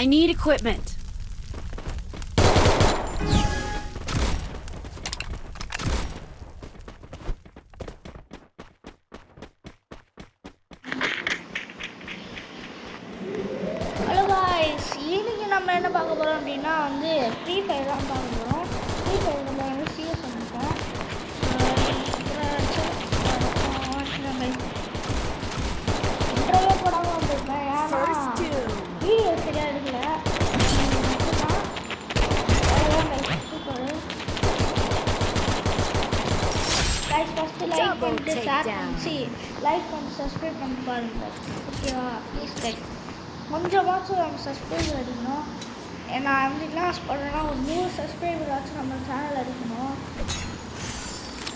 I need equipment. Hello guys, இன்னைக்கு நம்ம என்ன பார்க்க போகிறோம் அப்படின்னா வந்து ஃப்ரீ ஃபயர் தான் பார்க்க போகிறோம். ஃப்ரீ ஃபயர் நம்ம வந்து சிஎஸ் பண்ணிருக்கோம். இன்ட்ரோவே போடாமல் வந்திருப்பேன். ஏன்னா வீடியோ சரியாக எடுக்கல. கைஸ் ஃபஸ்ட்டு லைக் பண்ணிட்டு ஷேர் பண்ணி லைக் பண்ணி சப்ஸ்கிரைப் பண்ணி பாருங்கள். ஓகேவா? ப்ளீஸ் கைஸ் கொஞ்சமாச்சும் நம்ம சப்ஸ்கிரைபர் அடிக்கணும். நான் வந்து என்ன பண்ணுறேன்னா ஒரு 100 சப்ஸ்கிரைபர் ஆச்சும் நம்ம சேனல் அடிக்கணும்.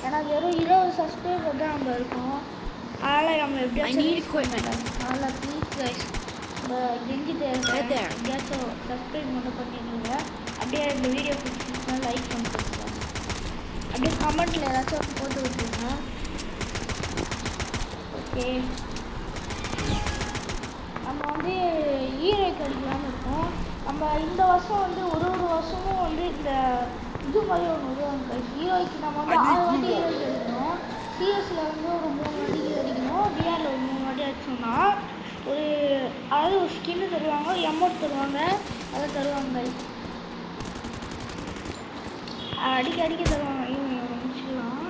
ஏன்னா வெறும் 20 சப்ஸ்கிரைபர் தான் நம்ம இருக்கோம். அதனால் நம்ம எப்படியாச்சும் அதனால் ப்ளீஸ் கைஸ் கெஞ்சிட்டு எப்படியாச்சும் சப்ஸ்கிரைப் மட்டும் பண்ணிடுங்க. அப்படியே இந்த வீடியோ பிடிச்சிருந்தா லைக் பண்ணிட்டு அப்படியே கமெண்ட்டில் ஏதாச்சும் போட்டு விட்டுருங்க. ஓகே, நம்ம வந்து ஹீரோய்க்கு அடிக்கலான்னு இருக்கோம். நம்ம இந்த வருஷம் வந்து ஒரு வருஷமும் வந்து இந்த இது மாதிரி ஒன்று வருவாங்க. ஹீரோய்க்கு நம்ம வந்து 6 வாட்டி ஹீரோய்க்கு அடிக்கணும். சிஎஸ்சில் வந்து ஒரு 3 வாட்டி ஹீரோ அடிக்கணும். டிஆரில் ஒரு 3 வாட்டி அடிச்சோம்னா அதாவது ஒரு ஸ்கின்னு தருவாங்க, எமௌண்ட் தருவாங்க, அதை தருவாங்க. அடிக்க தருவாங்க. இவங்க முடிச்சிடலாம்.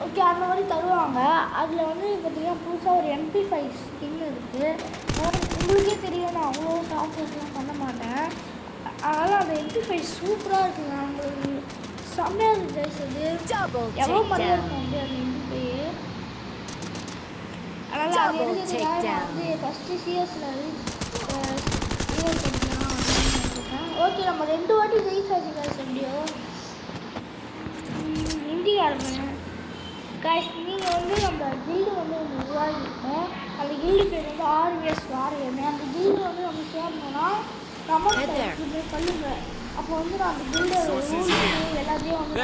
ஓகே, அந்த மாதிரி தருவாங்க. அதில் வந்து பார்த்தீங்கன்னா புதுசாக ஒரு MP5 ஸ்கின் இருக்குது. உங்களுக்கே தெரியும், நான் அவ்வளோ சாஃப்ட்வேர்ஸ்லாம் பண்ண மாட்டேன். அதனால் அந்த MP5 சூப்பராக இருக்குங்க. உங்களுக்கு செம்மையாக இருக்குது. எவ்வளோ மாதிரியாக இருக்கும் வந்து அந்த MP5. அதனால் அது எடுக்கிறதுக்காக நான் வந்து ஃபஸ்ட்டு சிஎஸ்சில் ஹீரோ பண்ணிக்கலாம் அப்படின்னு இருக்கேன். ஓகே, நம்ம 2 வாட்டி ஜெயிச்சாச்சு காய்ஸ். எப்படியோ இந்தியாவில் காய்ஸ் நீங்கள் வந்து நம்ம கில்டு வந்து ஒன்று உருவாகிருக்கோம். அந்த கில்டு பேர் வந்து RVS வாரியர். அந்த கில்டு வந்து நம்ம சேர்ந்தோம்னா கமெண்ட் பண்ணுங்க. அப்போ வந்து நான் அந்த கில்டோட ரூல்ஸ் எல்லாத்தையும் வந்து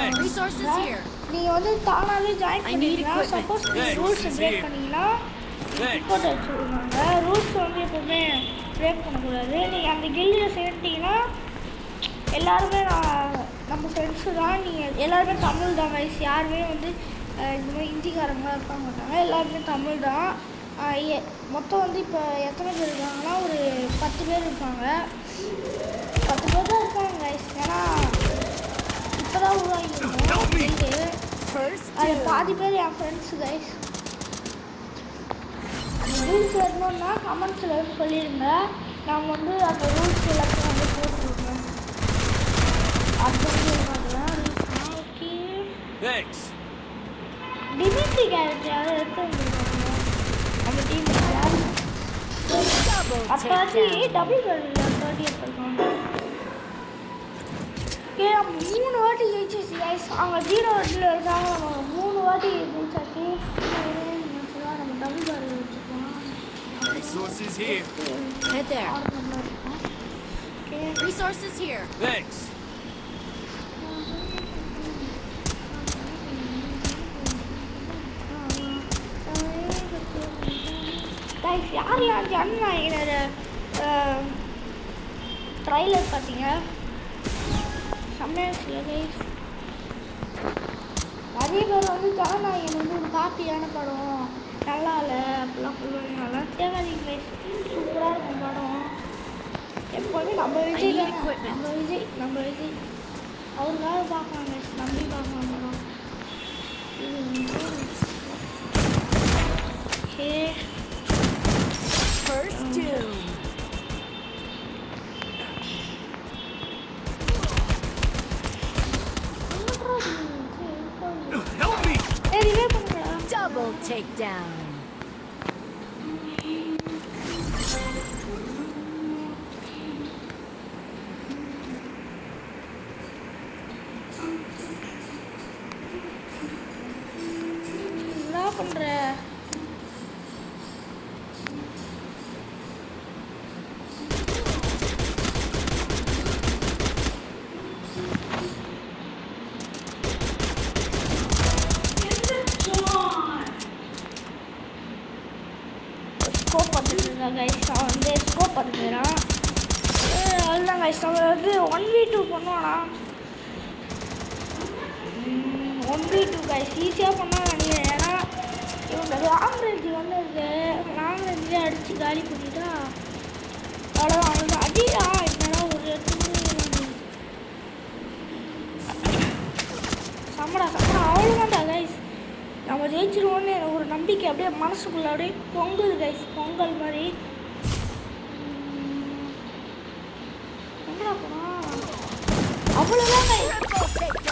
நீங்கள் வந்து தானாகவே ஜாயின் பண்ணிக்கலாம். சப்போஸ் நீங்கள் ரூல்ஸை பிரேக் பண்ணிங்கன்னா ரிப்போர்ட் அடிச்சுடுவாங்க. ரூல்ஸ் வந்து எப்போவுமே பிரேக் பண்ணக்கூடாது. நீங்கள் அந்த கில்டில் சேர்ந்துட்டிங்கன்னா எல்லாருமே நம்ம ஃப்ரெண்ட்ஸு தான். நீங்கள் எல்லாருமே தமிழ் தான் கைஸ். யாருமே வந்து இந்த மாதிரி ஹிந்திக்காரங்களாம் இருக்க மாட்டாங்க. எல்லாருமே தமிழ் தான். மொத்தம் வந்து இப்போ எத்தனை பேர் இருக்காங்கன்னா ஒரு 10 பேர் இருக்காங்க. 10 பேர் தான் இருக்காங்க கைஸ். ஏன்னா இப்போ தான் உருவாகிருக்கோம். அது பாதி பேர் என் ஃப்ரெண்ட்ஸு கைஸ். ரூல்ஸ் வரணுன்னா கமெண்ட்ஸில் சொல்லிடுங்க. நான் வந்து அந்த ரூல்ஸ் எல்லாத்தையும் வந்து போட்டுருவேன். அது வந்து ஓகே. டிமிட்ரி கேரக்டர் யாரும் எடுத்து வந்துருக்காங்க நம்ம டீம். அப்பாச்சி டபுள் பேர்ல 30 எடுத்துருக்காங்க. ஓகே, நம்ம 3 வாட்டி ஜெயிச்சிச்சு கைஸ். அவங்க 0 வாட்டியில் இருக்காங்க. நம்ம 3 வாட்டி ஜெயிச்சாச்சு. நம்ம டபுள் பேர் வச்சுக்கலாம். Resources here. Head there. Okay. Resources here. Thanks. Guys, யார் ஜனநாயகனோட ட்ரைலர் பார்த்தீங்க? செம்மையாக இருக்குல்ல கைஸ். நிறைய பேர் வந்து ஜனநாயகன் வந்து ஒரு காப்பியான படம், நல்லா இல்லை அப்படிலாம் சொல்லுவாங்க. நல்லா தேவையில்லைங்க கைஸ். சூப்பராக இருக்கும் படம். எப்போதுமே நம்ம விஜய் நம்ம விஜய் அவருக்காக பார்க்கலாம் கைஸ். நம்பி பார்க்கலாம் படம். Okay, First doom. Help me. Double takedown. என்ன பண்ற? கைஸ் நம்ம வந்து 1v2 பண்ணுவானா 1v2 கைஸ் ஈஸியாக பண்ணால் நினைக்கிறேன். ஏன்னா இவங்க லாங் ரேஞ்சு வந்து இருக்கு, லாங் ரேஞ்சே அடித்து காலி பண்ணிட்டா அவ்வளோதான். அவங்க அடிடா என்னடா ஒரு சம்மடா அவ்வளோதான்டா கைஸ். நம்ம ஜெயிச்சிருவோன்னு எனக்கு ஒரு நம்பிக்கை அப்படியே மனசுக்குள்ள அப்படியே பொங்குது கைஸ், பொங்கல் மாதிரி. என்னடா போனா அவ்வளோதான் கைஸ்.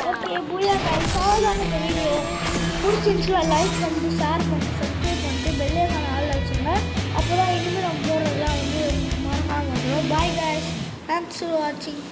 ஓகே பூயா கைஸ், அவ்வளோதான் இந்த வீடியோ. பிடிச்சிருந்துச்சுல லைக் பண்ணிட்டு ஷேர் பண்ணிட்டு சப்ஸ்கிரைப் பண்ணிட்டு பெல்லைக்கான ஆள் வச்சுங்க. அப்போ தான் இனிமேல் நம்ம போடுறதுலாம் வந்து மறக்காமல் வந்துடும். பாய் கைஸ், தேங்க்ஸ் ஃபார் வாட்சிங்.